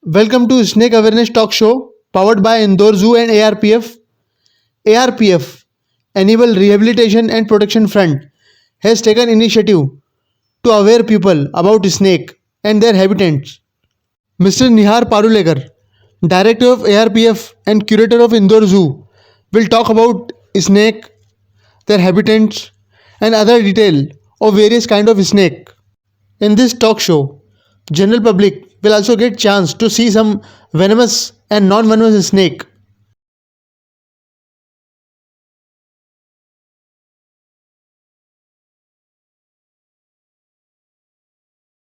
Welcome to Snake Awareness Talk Show powered by Indore Zoo and ARPF. ARPF, Animal Rehabilitation and Protection Front, has taken initiative to aware people about snake and their habitats. Mr. Nihar Parulekar, Director of ARPF and Curator of Indore Zoo, will talk about snake, their habitats, and other detail of various kind of snake. In this talk show, general public will also get chance to see some venomous and non-venomous snake.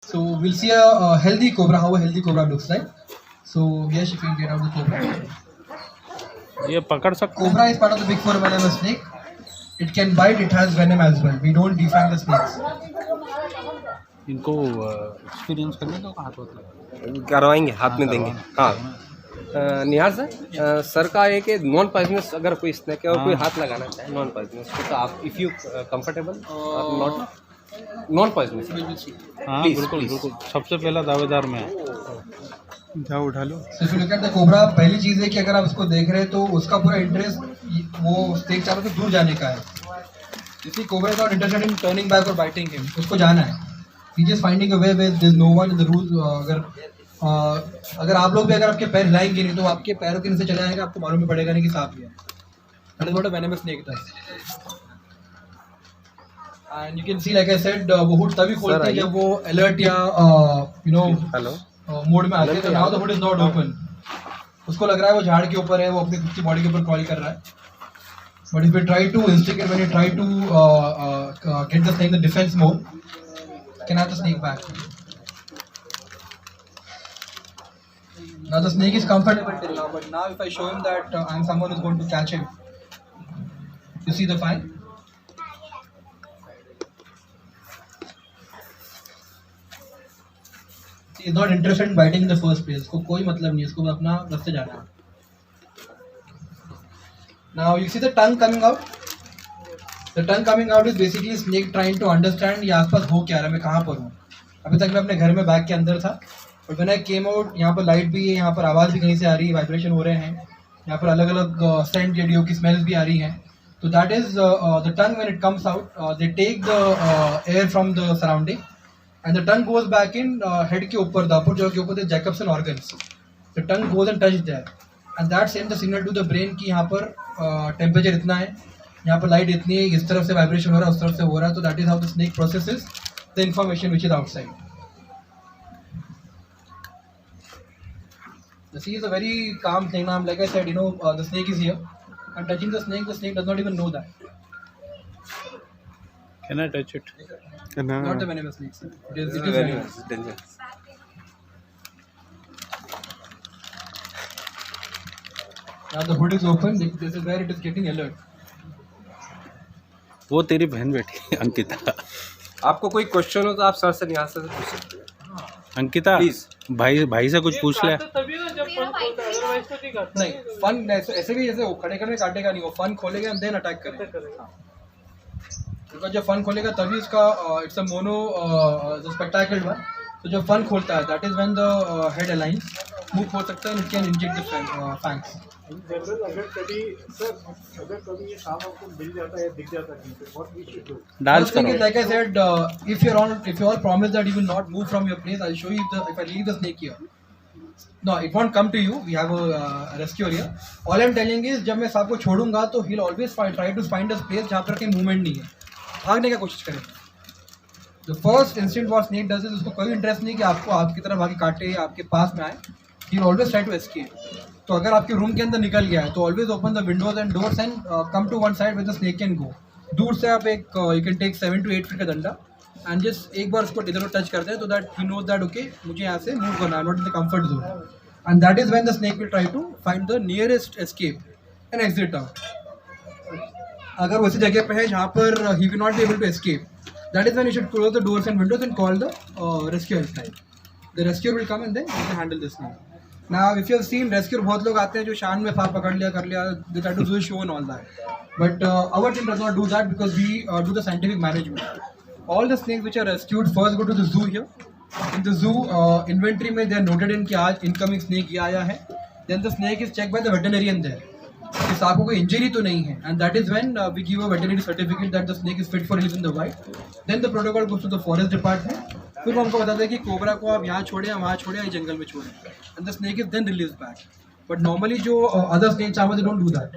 So we'll see a healthy cobra, how a healthy cobra looks like. So yes, if you can get out the cobra. ये पकड़ सकते Cobra is part of the big four venomous snake. It can bite, it has venom as well. We don't defang the snakes. इनको experience करने दो हाथ होता है करवाएंगे, हाथ में देंगे। हाँ निहार सर, सर का है कि नॉन पॉइजनस अगर कोई स्नैक है और कोई हाथ लगाना चाहे नॉन पॉइजनस तो आप if you comfortable not non poisonous हाँ Please, बिल्कुल please. बिल्कुल सबसे पहला दावेदार मैं जाओ उठा लो. So if you look at the cobra, पहली चीज़ है कि अगर आप उसको देख रहे हैं तो उसका पूरा इंटरेस्ट वो स्नेक चारों से दूर जाने का है. इसी cobra is not interested in turning back और बाइटिंग हिम. उसको जाना है. He just finding a way where there is no one in the rule. अगर आप लोग भी अगर आपके पैर हिलाएंगे नहीं तो आपके पैरों के नीचे चला जाएगा, आपको मालूम भी पड़ेगा नहीं कि सांप ही है. That is what a venomous snake does. And you can see like I said वो हुड तभी खोलते हैं जब वो अलर्ट या यू नो हेलो मोड में आते हैं. तो now the hood is not open. उसको लग रहा है वो झाड़ के ऊपर है, वो अपनी खुद की बॉडी के ऊपर क्रॉल कर रहा है. But if you try to instigate, when you try to get the snake in the defense mode, you can have the snake back. Now the snake is comfortable till now, but now if I show him that I'm someone who's going to catch him, you see the fine? He is not interested in biting in the first place. उसको कोई मतलब नहीं, उसको अपना रास्ते जाना है. Now you see the tongue coming out. The tongue coming out is basically snake trying to understand ये आसपास हो क्या रहा है, मैं कहाँ पर हूँ. अभी तक मैं अपने घर में बैग के अंदर था, और when I came out यहाँ पर लाइट भी है, यहाँ पर आवाज़ भी कहीं से आ रही है, वाइब्रेशन हो रहे हैं, यहाँ पर अलग अलग सेंट रेडियो की स्मेल्स भी आ रही हैं. तो that is the tongue. When it comes out they take the air from the surrounding and the tongue goes back in head के ऊपर, द अपर जॉ के ऊपर, the Jacobson organs. The tongue goes and touch there and that send the signal to the brain कि यहाँ पर temperature इतना है, यहाँ पर लाइट इतनी है, इस तरफ से वाइब्रेशन हो रहा है, उस तरफ से हो रहा है. तो that is how the snake processes the information which is outside. The sea is a very calm thing. Now, like I said, you know, the snake is here. I'm touching the snake does not even know that. Can I touch it Not the venomous snake, sir. It is venomous. Dangerous Now the hood is open. This is where it is getting alert. वो तेरी बहन बेटी अंकिता आपको कोई question हो तो आप sir से निहार सर से पूछ सकते हैं. अंकिता Please. भाई से कुछ पूछ ले. नहीं, फन ऐसे भी जैसे वो खड़े खड़े काटेगा नहीं, वो फन खोलेगा एंड देन अटैक करेगा. बिकॉज जब फन खोलेगा तभी उसका it's a mono spectacle one. तो जब फन खोलता है that is when the head alliance move हो सकता है, it can inject the fangs. Dance First thing करो. is, like I said, if you all promise that you will not move from your place, I'll show you if I leave the snake here. No, it won't come to you. We have a rescuer here. All I'm telling is, जब मैं सांप को छोड़ूंगा तो he'll always try to find a place जहाँ पर कहीं movement नहीं है, भागने का कोशिश करें. The first instinct what snake does is उसको कोई इंटरेस्ट नहीं कि आपको आपकी तरफ आके काटे या आपके पास में आए. He'll always try to escape. तो अगर आपके रूम के अंदर निकल गया है तो always open the windows and doors and come to one side with the snake can go. दूर से आप एक you can take 7 to 8 feet का डंडा एंड जस्ट एक बार उसको इधर टच करते हैं तो that he knows that okay मुझे यहाँ से मूव करना है, not in the comfort zone. And that is when the snake will try to find the nearest escape and exit out. अगर वो ऐसी जगह पे है जहाँ पर he will not be able to escape, that is when you should close the doors and windows and call the rescuer time. The rescuer will come and then you can handle this snake. Now, if you have seen rescue, बहुत लोग आते हैं जो शान में सांप पकड़ लिया कर लिया, they try to do a show and all that. But our team does not do that because we do the scientific management. All the snakes which are rescued first go to the zoo here. In the zoo, inventory में they are noted in कि आज incoming snake ये आया है. Then the snake is checked by the veterinarian there. कि सांप को कोई इंजरी तो नहीं है. And that is when we give a veterinary certificate that the snake is fit for release in the wild. Then the protocol goes to the forest department. फिर वो हमको बताते हैं कि कोबरा को आप यहाँ छोड़े, वहाँ छोड़े, या जंगल में छोड़े. And the snake is then released back. But normally जो other snake charmers they don't do that.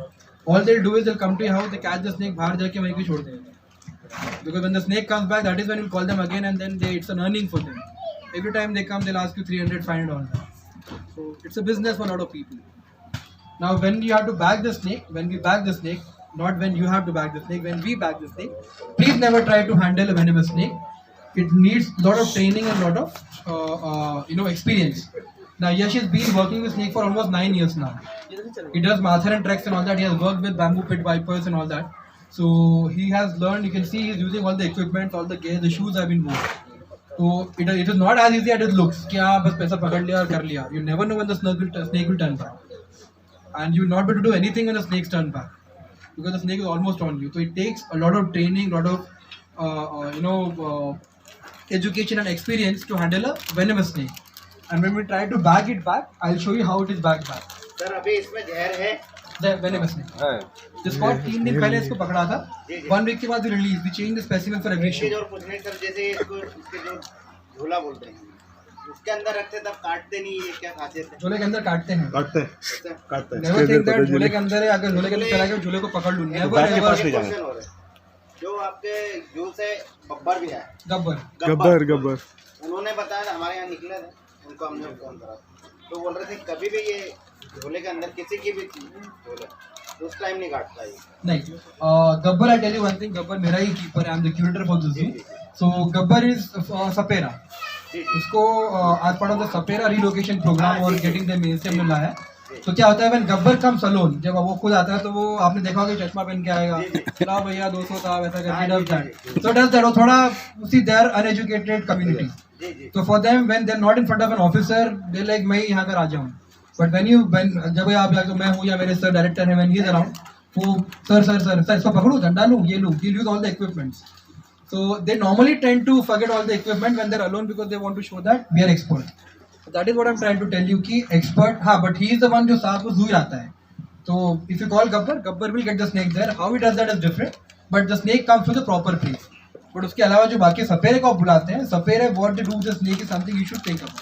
All they'll do is they'll come to your house, they catch the snake, बाहर जाके वहीं पे छोड़ देंगे. Because when the snake comes back, that is when you call them again, and then it's an earning for them. Every time they come, they'll ask you 300, 500 dollars. So it's a business for a lot of people. Now, when you have to bag the snake, when we bag the snake, not when you have to bag the snake, when we bag the snake, please never try to handle a venomous snake. It needs a lot of training and a lot of experience. Now, Yash has been working with snake for almost 9 years now. He does marathon treks and all that. He has worked with bamboo pit vipers and all that. So he has learned. You can see he's using all the equipment, all the gear. The shoes have been moved. So it is not as easy as it looks. कि हाँ बस पैसा पकड़ लिया और कर लिया. You never know when the snake will turn back, and you will not be able to do anything when the snakes turn back because the snake is almost on you. So it takes a lot of training, a lot of education and experience to handle a venomous snake. And when we try to bag it back, I'll show you how it is bagged back. Sir अभी इसमें जहर है. The venomous snake. जिसको 3 दिन पहले इसको पकड़ा था. 1 week के बाद release. We change the specimen for every show. और कुछ नहीं सर, जैसे इसको इसके जो झोला बोलते हैं उसके अंदर रखते तब काटते नहीं, ये क्या खासियत है? झोले के अंदर काटते हैं. काटते हैं Never think that झोले के अंदर है, अगर झोले के अंदर चला गया झोले को पकड़ लूँ. Never ever. जो आपके जू से गब्बर भी है, गब्बर उन्होंने बताया हमारे यहाँ निकले थे, उनको हमने फोन करा तो बोल रहे थे कभी भी ये झोले के अंदर किसी की भी झोले उस टाइम नहीं काटता ये. नहीं, Gabbar I tell you one thing. Gabbar मेरा ही कीपर है. I am the curator for the zoo. So Gabbar is sapera. उसको आज part of the sapera relocation programme और गेटिंग द मेन स्ट्रीम में लाया है. तो क्या होता है व्हेन गब्बर कम्स अलोन, जब वो खुद आता है तो वो आपने देखा होगा चश्मा पहन के आएगा, चला भैया 200 था वैसा करके does that. So does that. वो थोड़ा उसी दे आर अनएजुकेटेड कम्युनिटी. तो for them when they are not in front of an officer they like मैं यहाँ कर आ जाऊँ. बट व्हेन जब आप या तो मैं हूँ या मेरे सर डायरेक्टर है, व्हेन ही इज अराउंड, वो सर इसको पकड़ूँ, डंडा लूँ, ये लूँ, he use all the equipments. So they normally tend to forget all the equipment when they're alone because they want to show that we are expert. So that is what I'm trying to tell you कि expert हाँ, but he is the one जो सांप को zoo लाता है. So if you call Gabbar will get the snake there. How he does that is different, but the snake comes to the proper place. But उसके अलावा जो बाकी सपेरे को आप बुलाते हैं, सपेरे what they do with the snake is something you should think about.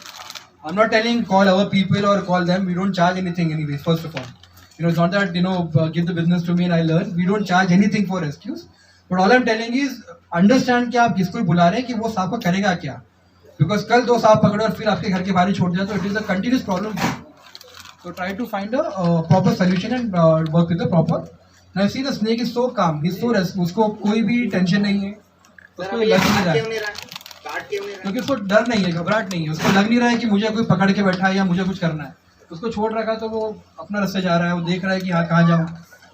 I'm not telling call our people or call them. We don't charge anything anyways. First of all, it's not that give the business to me and I learn. We don't charge anything for rescues. But all I'm telling is understand कि आप किसको बुला रहे हैं कि वो सांप को करेगा क्या. बिकॉज कल 2 सांप पकड़े और फिर आपके घर के बाहर ही छोड़ दिया तो it is a continuous problem. So try to find a proper solution and work with the proper. Now see the snake is so calm, is so rest, उसको कोई भी टेंशन नहीं है, उसको लग नहीं रहा है क्योंकि उसको डर नहीं है, घबराहट नहीं है. उसको लग नहीं रहा है कि मुझे कोई पकड़ के बैठा है या मुझे कुछ करना है. उसको छोड़ रखा तो वो अपना रास्ते जा रहा है. वो देख रहा है कि हाँ कहाँ जाऊँ,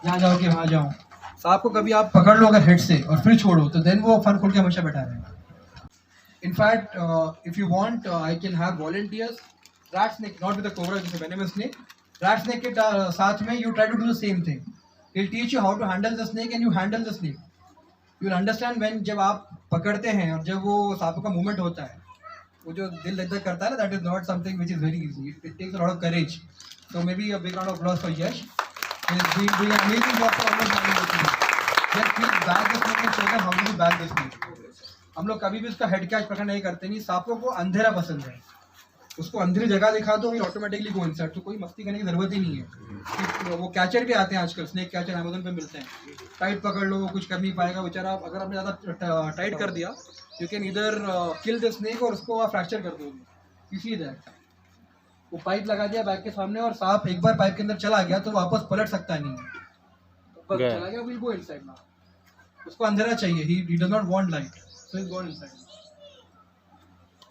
यहाँ जाओ कि वहाँ जाऊँ. सांप को कभी आप पकड़ लो अगर हेड से और फिर छोड़ो तो देन वो फन खोल के हमेशा बैठा रहेगा. In fact if you want I can have volunteers. Rat snake not with the cobra, जैसे वेनेमस स्नेक. रैट स्नेक के साथ में you try to do the same thing. He will teach you how to handle the snake and you handle the snake. You will understand when जब आप पकड़ते हैं और जब वो सांप का मूवमेंट होता है, वो जो दिल धक करता है ना, that is not something which is very easy. It takes a lot of courage. So may be a big round of applause for Yash. Doing amazing job for almost 9 years. Just please bag the snake and show them how to bag the snake. हम लोग कभी भी उसका head catch पकड़ नहीं करते. नहीं, सांपों को अंधेरा पसंद है. उसको अंधेरी जगह दिखा दो, ही ऑटोमेटिकली गो इनसाइड. तो कोई मस्ती करने की जरूरत ही नहीं है. वो कैचर भी आते हैं आजकल, स्नेक कैचर अमेजोन पे मिलते हैं. टाइट पकड़ लो, वो कुछ कर नहीं पाएगा बेचारा. अगर आपने ज़्यादा टाइट कर दिया, यू कैन इधर किल द स्नेक और उसको आप फ्रैक्चर कर दोगे. You see that. वो पाइप लगा दिया बैग के सामने और सांप एक बार पाइप के अंदर चला गया तो वापस पलट सकता नहीं है. चला गया, विल गो इनसाइड नाउ. उसको अंधेरा चाहिए. He does not want light, so he go inside.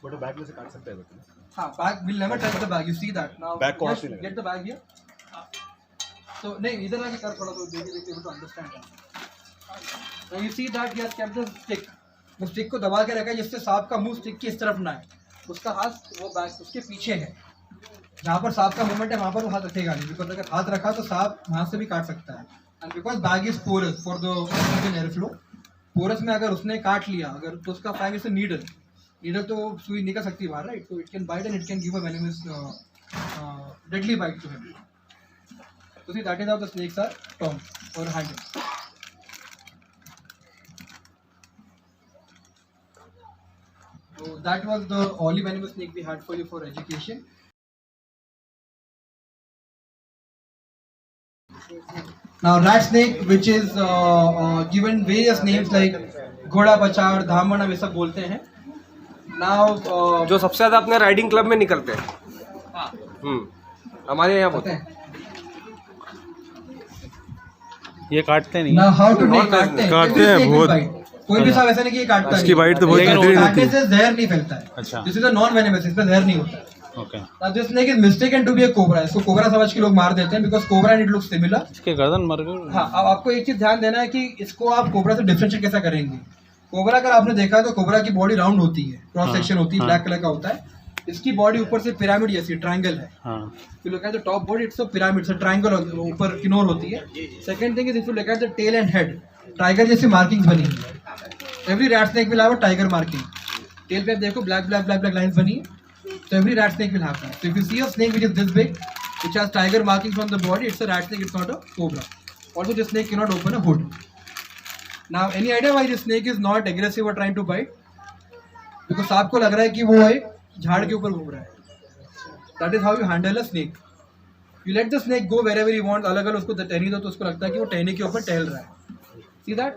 But bag में से काट सकते हैं बच्चे. हाँ, bag will never touch the bag. You see that now. Bag को हाथ से get the bag here. So नहीं, इधर आके कर थोड़ा, तो देखिए to understand. Now you see that he has kept the stick. वो स्टिक को दबा के रखा है जिससे सांप का मुंह स्टिक की इस तरफ ना है. उसका हाथ वो बैग उसके पीछे है. जहाँ पर सांप का मूवमेंट है वहाँ पर वो हाथ रखेगा नहीं. बिकॉज अगर हाथ रखा तो सांप वहाँ से भी काट सकता है. And because bag is porous for the air flow. Porous में अगर उसने काट लिया अगर तो उसका fang is a needle. Needle तो सुई निकल सकती है बाहर, राइट? तो it can bite and it can give a venomous deadly bite to him. So see, that is how the snakes are termed or handled. So that was the only venomous snake we had for you for education. Now rat snake, which is given various names like घोड़ा बचाड़, धामण, हम ये सब बोलते हैं. Now जो सबसे ज़्यादा अपने राइडिंग क्लब में निकलते हैं. हमारे यहाँ होते हैं. ये काटते नहीं. Now how to take काटते हैं बहुत. कोई भी सांप ऐसा नहीं कि ये काटता नहीं. इसकी बाइट तो बहुत बेहतरीन होती काटने है. से जहर नहीं फैलता है. अच्छा. This is a non venomous, इसमें जहर नहीं होता है. Okay. Now this snake is mistaken to be a cobra. इसको कोबरा समझ के लोग मार देते हैं because cobra and it looks similar. इसके गर्दन मर गए. हाँ, अब आपको एक चीज ध्यान देना है कि इसको आप कोबरा से डिफरेंशिएट कैसा करेंगे. कोबरा अगर आपने देखा तो कोबरा की बॉडी राउंड होती है, क्रॉस सेक्शन होती है, ब्लैक कलर का होता है. इसकी बॉडी ऊपर से पिरामिड जैसी ट्रायंगल है. हाँ. If you look at the top body, it's a pyramid, it's a triangle ऊपर किनोर होती है. Second thing is if you look at the tail and head, tiger जैसी मार्किंग्स बनी है. Every rat snake will have a tiger marking. Tail पे आप देखो black lines बनी है. So every rat snake will have that. So if you see a snake which is this big, which has tiger markings on the body, it's a rat snake, it's not a cobra. Also this snake cannot open a hood. Now any idea why this snake is not aggressive or trying to bite? Because आपको लग रहा है कि वो एक झाड़ के ऊपर घूम रहा है. That is how you handle a snake. You let the snake go wherever he wants. अलग अलग उसको टहनी दो तो उसको लगता है कि वो टहनी के ऊपर टहल रहा है. See that?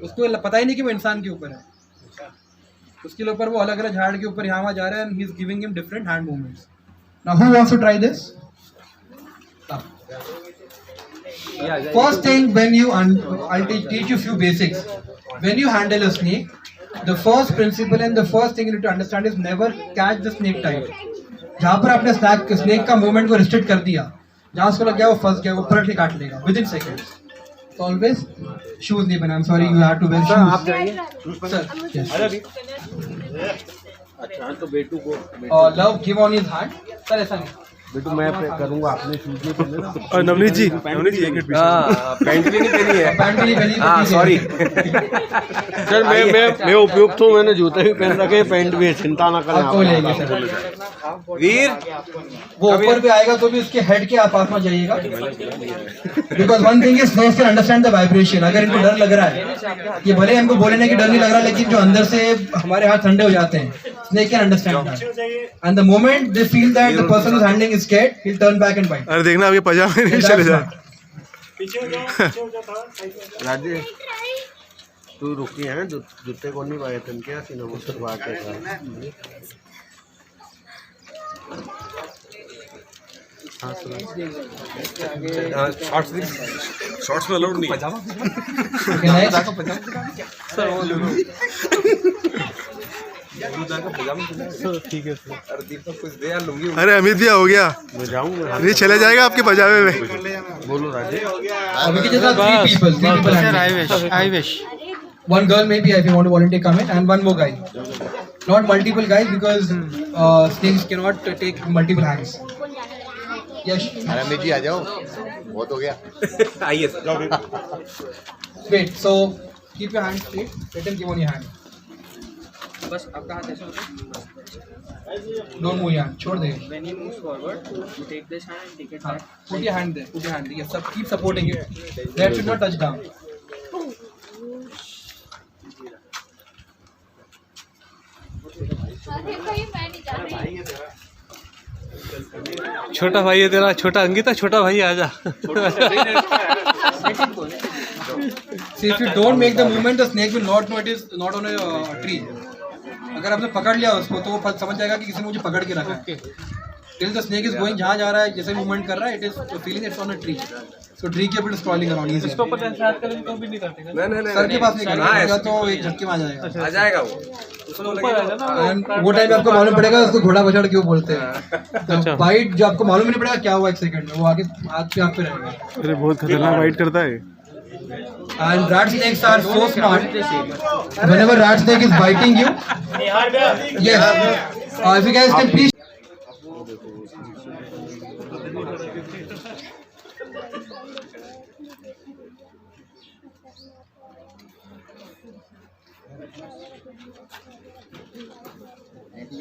उसको पता ही नहीं कि वो इंसान के ऊपर है. उसके ऊपर वो अलग अलग झाड़ के ऊपर यहाँ वहाँ जा रहा है and he is giving him different hand movements. Now who wants to try this? First thing, when you I'll teach you few basics. When you handle a snake, the first principle and the first thing you need to understand is never catch the snake tight. जहाँ पर आपने snake का movement को restrict कर दिया, जहाँ उसको लग गया वो फंस गया, वो पलट के काट लेगा with in seconds. So always shoes नहीं पहना. I'm sorry, you have to wear shoes. आप जाइए. Sir, yes. अच्छा तो बेटू को Love give on his hand. Sir ऐसा नहीं. बेटू मैं करूंगा, आपने शूज नहीं पहने ना. और नवनीत जी एक मिनट पीछे. पैंट भी नहीं पहनी है. पैंट भी नहीं पहनी. हाँ सॉरी. सर मैं उपयुक्त हूँ, मैंने जूते भी पहन रखे, पैंट भी है, चिंता ना करें. आपको लेंगे सर. वीर वो ऊपर भी आएगा तो भी उसके हेड के आसपास में जाइएगा. Because one thing is snakes can understand the vibration. अगर इनको डर लग रहा है, ये भले हमको बोलने की डर नहीं लग रहा, लेकिन जो अंदर से हमारे हाथ ठंडे हो जाते हैं, snake can understand that. And the moment they feel that the person is handling is scared, he will turn back and bite. अरे देखना, अब ये पजामे नहीं चले जाए. राजेश तू रुकी है, जूते को नहीं पाए थे क्या सीना मुझसे बात कर. शॉर्ट्स में अलाउड नहीं. ठीक है सर. अरे अमित भी हो गया. मैं जाऊँगा, नहीं चले जाएगा आपके पजामे में. बोलो राजेश. अभी के जैसा three people I wish. One girl maybe if you want to volunteer come in, and one more guy. Not multiple guys because snakes cannot take multiple hands. Yes. Amit ji आ जाओ, बहुत हो गया. आइए sir. Wait. So keep your hand straight. Let him give on your hand. बस आपका हाथ ऐसे होता है. Don't move your hand. छोड़ दे. When he moves forward, you take this hand and take it back. Put your hand there. Put your hand there. Yes, keep supporting it. That should not touch down. छोटा भाई है तेरा, छोटा अंकिता, छोटा भाई आजा. See, if you don't make the movement, the snake will not know it is not on a tree. अगर आपने पकड़ लिया उसको तो वो समझ जाएगा कि किसी ने मुझे पकड़ के रखा है. Till the snake is going, जहाँ जा रहा है, जैसे मूवमेंट कर रहा है, it is feeling it's on a tree. So tree के ऊपर crawling around easily. इसको पता है हाथ करेंगे तो भी नहीं काटेगा. नहीं सर के पास नहीं करेगा तो एक झटके में आ जाएगा. आ जाएगा वो. उसको लगेगा And वो टाइम आपको मालूम पड़ेगा उसको घोड़ा बछड़ क्यों बोलते हैं. बाइट जो आपको मालूम नहीं पड़ेगा क्या हुआ एक सेकंड में, वो आगे हाथ पे आप पे रहेगा. अरे बहुत खतरनाक बाइट करता है. And rat snakes are so smart. Whenever rat snake is biting you, yes. If you guys can please.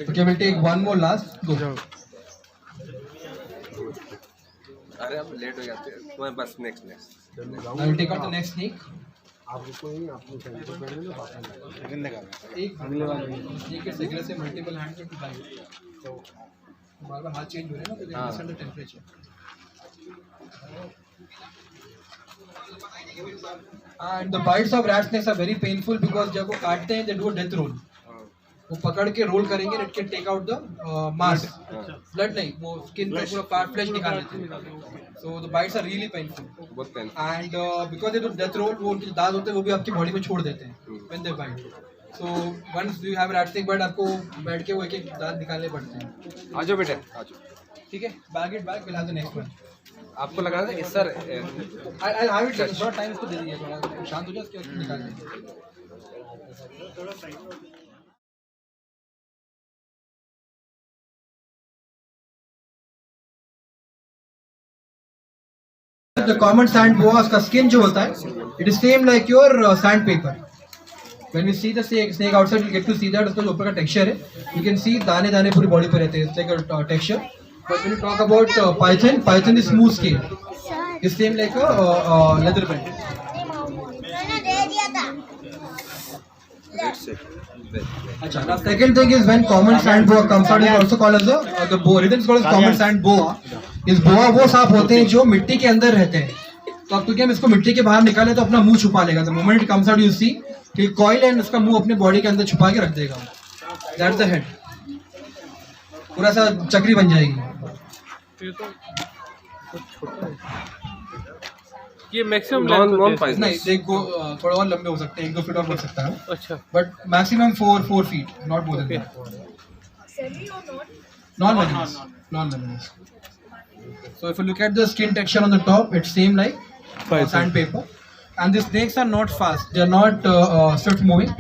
Okay, we'll take one more last. Go. अरे अब लेट हो जाते हैं तुम्हारे बस next Now we'll take out the next snake. आप रुको ही अपने चैनल पे पहले ना बात एक अगले वाले snake के सिगरेट से मल्टीपल हैंड पे उठाइए. तो बार-बार हाथ चेंज हो रहे हैं ना, तो they understand the temperature. And the bites of rat snakes are very painful because जब वो काटते हैं they do a death roll. वो पकड़ के रोल करेंगे, it can take out the mass. Blood नहीं, वो skin का पूरा part flesh निकाल लेते हैं. So the bites are really painful. बहुत pen And because they do death roll, वो उनके दांत होते हैं वो भी आपकी बॉडी में छोड़ देते हैं when they bite. So once you have rat snake bite, आपको बैठ के वो एक एक दांत निकालने पड़ते हैं. आ जाओ बेटे आ जाओ. ठीक है, bag it back, we'll have the next one. आपको लगा था सर I'll have it. थोड़ा टाइम इसको दे दीजिए, थोड़ा शांत हो जाए, उसके बाद निकाल लीजिए. The common sand boa का skin जो होता है, it is same like your sandpaper. When we see the snake outside, you get to see that उसका जो ऊपर का texture है, you can see दाने दाने पूरी body पे रहते हैं, it's like a texture. But when you talk about python is smooth skin, it's same like a leather band. Achha, now second thing is when common sand boa comes out, is also called as the boa. Reason it's called as common sand boa is boa वो सांप होते हैं जो मिट्टी के अंदर रहते हैं. तो अब क्योंकि हम इसको मिट्टी के बाहर निकाले तो अपना मुंह छुपा लेगा. The moment it comes out, you see कि coil and उसका मुंह अपने बॉडी के अंदर छुपा के रख देगा. That's the head. पूरा सा चक्री बन जाएगी. ये मैक्सिमम नॉन पाइस नहीं, देखो थोड़ा और लंबे हो सकते हैं, 1-2 फीट और बढ़ सकता है. अच्छा But maximum 4 feet, not more than that. Non-venomous. Non-venomous. So if you look at the skin texture on the top, it's same like sandpaper. And the snakes are not fast. They are not swift moving.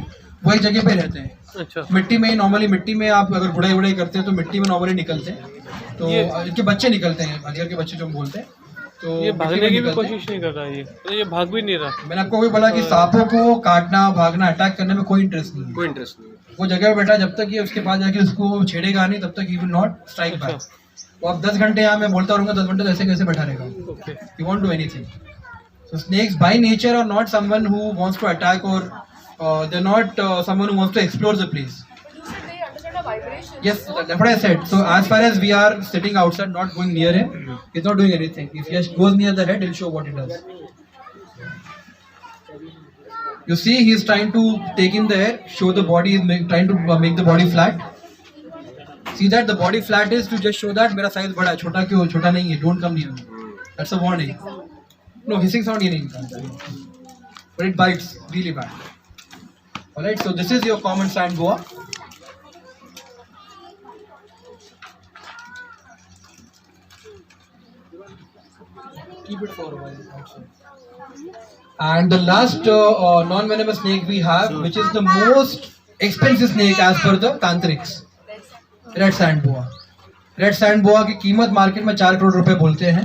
वो एक जगह पे रहते हैं. अच्छा मिट्टी में normally मिट्टी में आप अगर गुड़ाई उड़ाई करते हैं तो मिट्टी में नॉर्मली निकलते हैं. तो इनके बच्चे निकलते हैं, अजगर के बच्चे जो हम बोलते हैं. तो ये मिट्टी भागने में की भी निकलते हैं. कोशिश नहीं कर रहा है, ये भाग भी नहीं रहा. मैंने आपको वही बोला कि सांपों को काटना, भागना, अटैक करने में कोई इंटरेस्ट नहीं है. कोई इंटरेस्ट नहीं. वो जगह पे बैठा जब तक ये उसके पास जाके उसको छेड़ेगा नहीं तब तक ही विल नॉट स्ट्राइक बैक. वो अब 10 घंटे यहाँ मैं बोलता रहूँगा, 10 घंटे तो ऐसे कैसे बैठा रहेगा. Okay He won't do anything. So snakes by nature are not someone who wants to attack or they're not someone who wants to explore the place. They understand the vibration. Yes, that's what I said. So as far as we are sitting outside, not going near him, he's not doing anything. If he just goes near the head, he'll show what he does. You see, he's trying to take in the air, show the body, is trying to make the body flat. See that the body flat is to just show that मेरा size बड़ा है, छोटा क्यों, छोटा नहीं है, don't come near me. That's a warning. No, hissing sound ये नहीं निकालता, but it bites really bad. Alright, so this is your common sand boa. Keep it for a while outside. And the last non-venomous snake we have, which is the most expensive snake as per the tantrics, red sand boa. Red sand बोआ की कीमत market में 4 करोड़ रुपए बोलते हैं,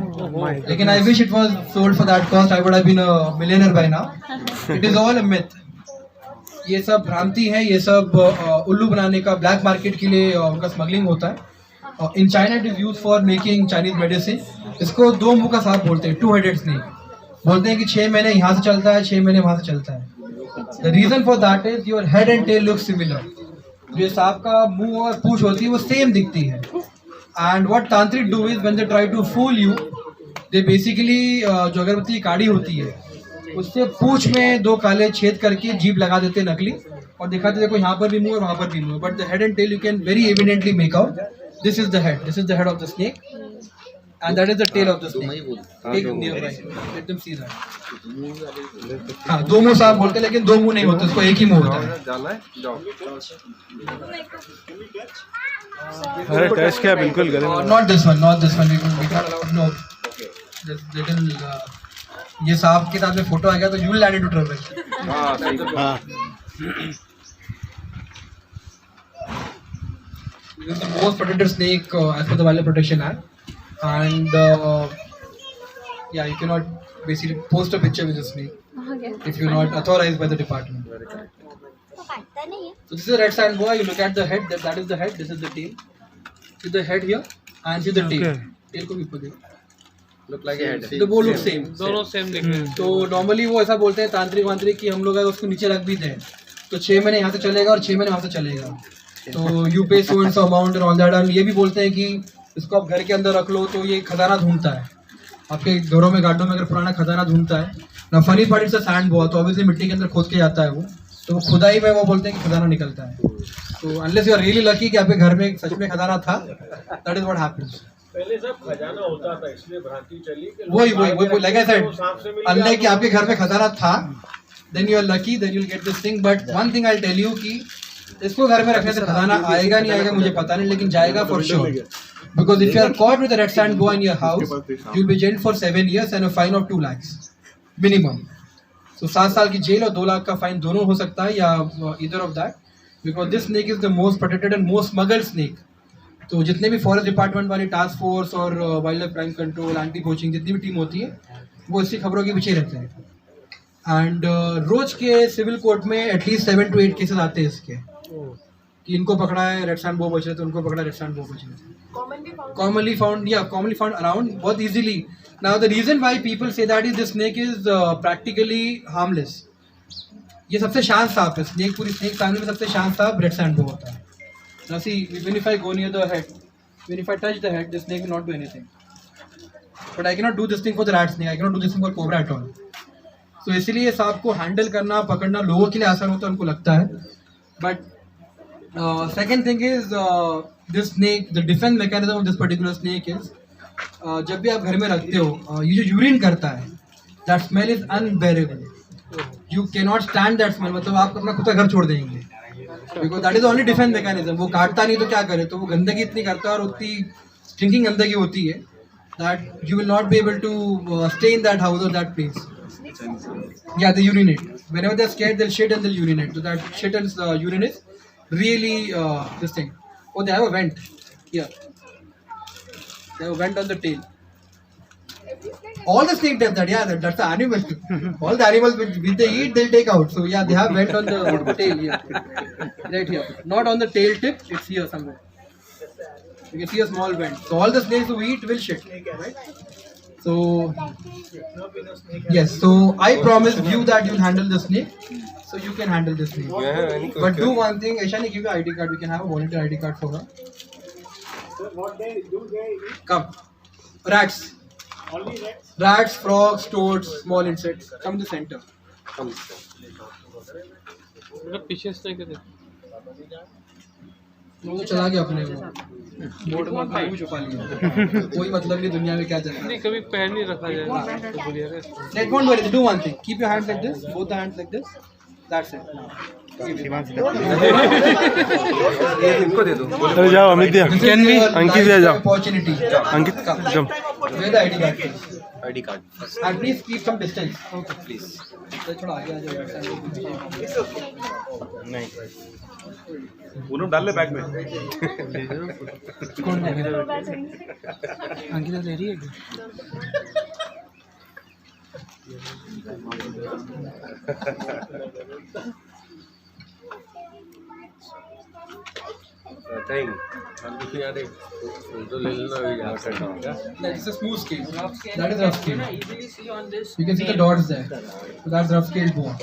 लेकिन I wish it was sold for that cost. I would have been a millionaire by now. It is all a myth. ये सब भ्रांति है, ये सब उल्लू बनाने का, ब्लैक मार्केट के लिए उनका स्मगलिंग होता है. In China it is use for making Chinese medicine. इसको 2 मुंह का सांप बोलते हैं, 2-headed snake. बोलते हैं कि 6 महीने यहाँ से चलता है, 6 महीने वहां से चलता है. The reason for that is your head and tail look similar. जो सांप का मुंह और पूंछ होती है वो सेम दिखती है. And what tantric do is when they try to fool you, they basically जो अगरबत्ती की काड़ी होती है उससे पूंछ में 2 काले छेद करके जीभ लगा देते हैं नकली, और दिखाते देखो यहाँ पर भी मुंह है वहाँ पर भी मुंह है. But the head and tail you can very evidently make out. This is the head, this is the head of the snake, and that is the tail of the snake. Take near by, let them see that. हाँ, 2 मुंह सांप बोलते हैं, लेकिन 2 मुंह नहीं होते, उसको एक ही मुंह होता है. जाना है जाओ. अरे टेस्ट क्या बिल्कुल गले में. Not this one. We can't allow. No. This little. ये सांप के साथ में फोटो आ गया तो you will add it to trouble. हाँ सही. This is the most protected snake as per the Wildlife Protection Act, and yeah, you cannot basically post a picture with the snake if you're not authorized by the department. So this is a red sand boa. You look at the head. That is the head. This is the tail. See the head here and see the tail. Tail को भी ऊपर देखो. Look like a head. The bow looks same. दोनों same दिख रहे हैं। तो normally वो ऐसा बोलते हैं तांत्रिक वांत्रिक कि हम लोग अगर उसको नीचे रख भी दें तो 6 महीने यहाँ से चलेगा और 6 महीने वहाँ से चलेगा। तो यू पे so and so amount and all that. And ये भी बोलते हैं कि इसको आप घर के अंदर रख लो तो ये खजाना ढूंढता है, आपके घरों में गार्डों में अगर पुराना खजाना ढूंढता है ना। Funny part it's a sand ball, तो ऑब्वियसली मिट्टी के अंदर खोद के जाता है वो, तो खुदाई में वो बोलते हैं कि खजाना निकलता है। तो unless you are really lucky कि आपके घर में सच में खजाना था, दैट इज व्हाट हैपेंस। पहले सब खजाना होता था इसलिए भ्रांति चली कि वही लाइक आई सेड, अनलाइक कि आपके घर में खजाना था, then you are lucky, then you will get this thing. But one thing I tell you कि इसको घर में रखने से खजाना आएगा नहीं आएगा मुझे पता नहीं, लेकिन जाएगा for sure. Because if you are caught with a red sand boa in your house, you will be jailed for 7 years and a fine of 2 lakhs minimum. तो 7 साल की जेल और 2 लाख का फाइन दोनों हो सकता है, या इधर of that, because this snake is the most protected and most smuggled snake. तो जितने भी फॉरेस्ट डिपार्टमेंट वाली टास्क फोर्स और wild life crime control, anti poaching, जितनी भी टीम होती है वो इसी खबरों के पीछे रहते हैं। एंड रोज के सिविल कोर्ट में एटलीस्ट 7 to 8 केसेस आते हैं इसके, कि इनको पकड़ा है रेड सैंड बोआ बच रहे थे, उनको पकड़ा रेड सैंड बोआ बच रहे थे। commonly found around बहुत easily. Now the reason why people say that is this snake is practically harmless. ये सबसे शांत सांप है, स्नेक पूरी स्नेक फैमिली में सबसे शांत सांप रेड सैंड बोआ होता है। Now see, even if I go near the head, even if I touch the head, the snake will not do anything. But I cannot do this thing for the rat snake. I cannot do this thing for cobra at all. So इसलिए सांप को handle करना, पकड़ना लोगों के लिए आसान होता है, उनको लगता है। But second thing is this snake, the defense mechanism of this particular snake is जब भी आप घर में रखते हो, ये जो यूरिन करता है, that smell is unbearable. You cannot stand that smell. मतलब आप अपना खुद का घर छोड़ देंगे, because that is the only defense mechanism. वो काटता नहीं तो क्या करे, तो वो गंदगी इतनी करता है और उतनी स्टिंकिंग गंदगी होती है that you will not be able to stay in that house or that place. Yeah, they urinate. Whenever they're scared, they'll shit and they'll urinate. So that shit and urine is really this thing. Oh, they have a vent here. They have a vent on the tail. All the snake does that. Yeah, that's the animal. All the animals which they eat, they'll take out. So yeah, they have vent on the tail here, right here. Not on the tail tip. It's here somewhere. You can see a small vent. So all the snakes who eat will shit. So yes. So I promise you that you'll handle the snake. So you can handle the snake. But do one thing. Aishani, give you ID card. We can have a volunteer ID card for her. what they do they eat? Come. Rats. Only rats? Rats, frogs, toads, small insects. Come to the center. मतलब पीछे snake है। वो तो चला गया अपने वो board में अपना मुंह छुपा लिया। कोई मतलब नहीं दुनिया में क्या चल रहा है। नहीं कभी पैर नहीं रखा जाएगा तो बोलिए रे। Let don't worry. Do one thing. Keep your hands like this. Both the hands like this. That's it. इनको दे दो। अरे जाओ अमित दिया। Can we? अंकित दिया जाओ। Opportunity. अंकित जम। Where the ID card? Please? ID card. And please keep some distance. Okay, please. तो थोड़ा आगे आ जाओ। नहीं पूनम डाल ले बैग में। कौन है? अंकिता ले रही है Thank you. तो ले लेना अभी यहाँ से होगा। Like it's a smooth scale. That is rough scale. easily see on this You can see the dots there. So that's rough scale boa.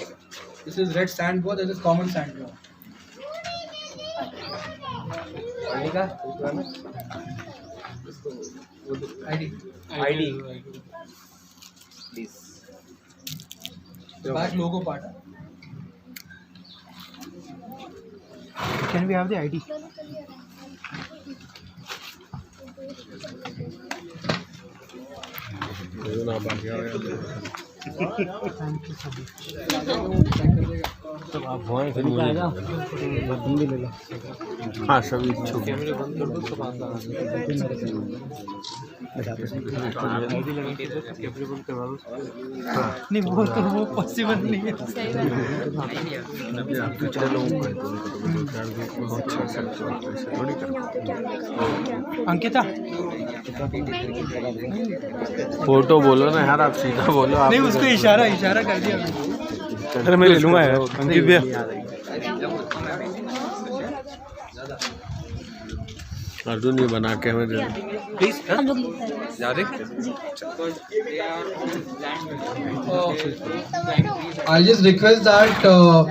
This is red sand boa. This is common sand boa. का ID. ID. Please. Back logo part. Can we have the ID? आप वहाँ फिर आएगा तुम भी ले लो। हाँ सभी कैमरे बंद कर दो तो बात आ कैमरे बंद करवा दो। नहीं वो पॉसिबल नहीं है। अंकिता फोटो बोलो ना यार, आप सीधा बोलो। आप नहीं उसको इशारा कर दिया। अरे मैं ले लूँगा यार अंकित भैया। अर्जुन ये बना के हमें दे दो। प्लीज ज़्यादा I'll just request that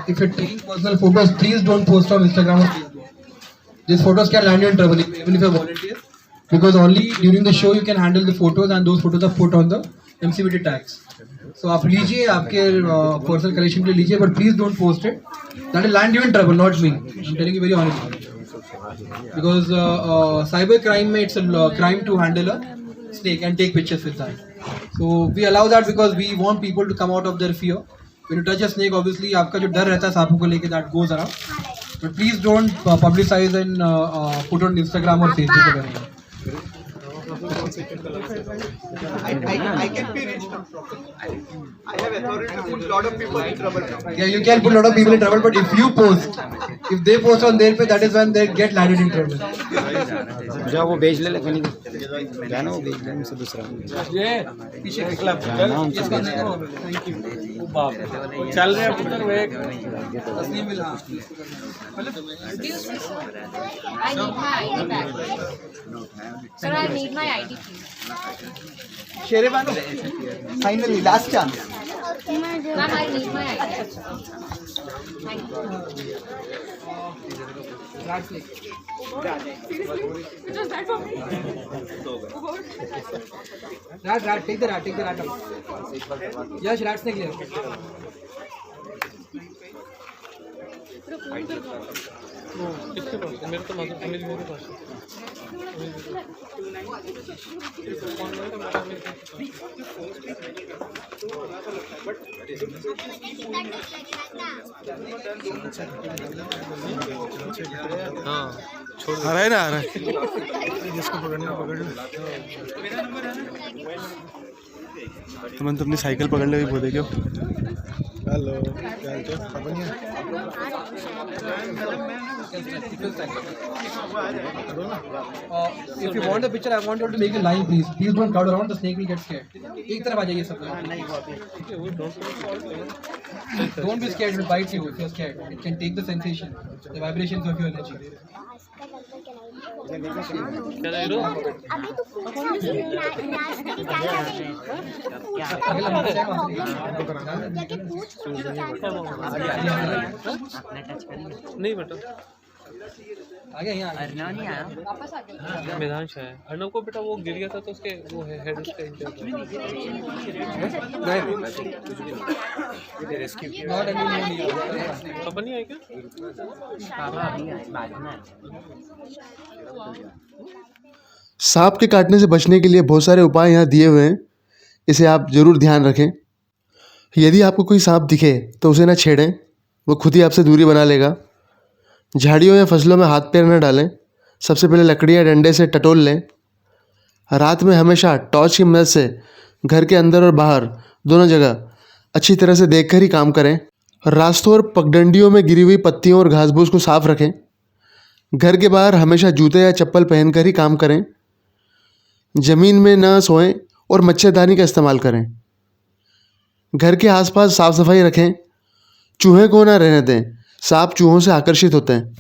if you're taking personal photos, please don't post on Instagram or Facebook. These photos can land you in trouble even if you're volunteer, because only during the show you can handle the photos and those photos are put on the MCBT tags. So आप लीजिए, आपके personal collection के लिए लीजिए, but please don't post it. That will land you in trouble, not me. I'm telling you very honestly. Because cyber crime में it's a crime to handle a snake and take pictures with that. So we allow that because we want people to come out of their fear. When you touch a snake, obviously आपका जो डर रहता है सांपों को लेके, that goes around. But please don't publicize and put on Instagram or Facebook वगैरह. I can be reached out properly. I have authority to put lot of people in trouble. Yeah, you can put a lot of people in trouble, but if you post, if they post on their page, that is when they get landed in trouble. जो वो बेच ले लेकिन जाना वो बेच ले मुझसे दूसरा ये पीछे निकला इसका थैंक यू बाप चल रहे हैं पुत्र वे असली मिला I need my ID back. Sir, I need my ID, please. Shere Bano finally last chance Ma'am, I need my ID. Thank you. Rat, take the rat out. Yes, rat snake here. मेरे तो मदद मेरे पास हाँ आ रहा है ना, आ रहा है। जिसको पकड़ना पकड़ लो। तो मैंने तो अपनी साइकिल पकड़ने भी बोले क्यों? Hello If you want the picture, I want you to make a line, please. Please don't crowd around. The snake will get scared. एक तरफ आ जाइए सब लोग. Don't be scared. It will bite you if you're scared. It can take the sensation, the vibrations of your energy. नहीं बेटा आ गया यहाँ. वापस आ गए. मैदान है अर्नव को बेटा वो गिर गया था तो उसके वो है हेड उसका इंजर्ड Not anymore. पापा नहीं आए क्या सांप के काटने से बचने के लिए बहुत सारे उपाय यहाँ दिए हुए हैं, इसे आप ज़रूर ध्यान रखें। यदि आपको कोई सांप दिखे तो उसे ना छेड़ें, वो खुद ही आपसे दूरी बना लेगा। झाड़ियों या फसलों में हाथ पैर न डालें। सबसे पहले लकड़ी या डंडे से टटोल लें। रात में हमेशा टॉर्च की मदद से घर के अंदर और बाहर दोनों जगह अच्छी तरह से देखकर ही काम करें। रास्तों और पगडंडियों में गिरी हुई पत्तियों और घास फूस को साफ रखें। घर के बाहर हमेशा जूते या चप्पल पहनकर ही काम करें। ज़मीन में न सोएं और मच्छरदानी का इस्तेमाल करें। घर के आसपास साफ सफाई रखें। चूहे को ना रहने दें, सांप चूहों से आकर्षित होते हैं।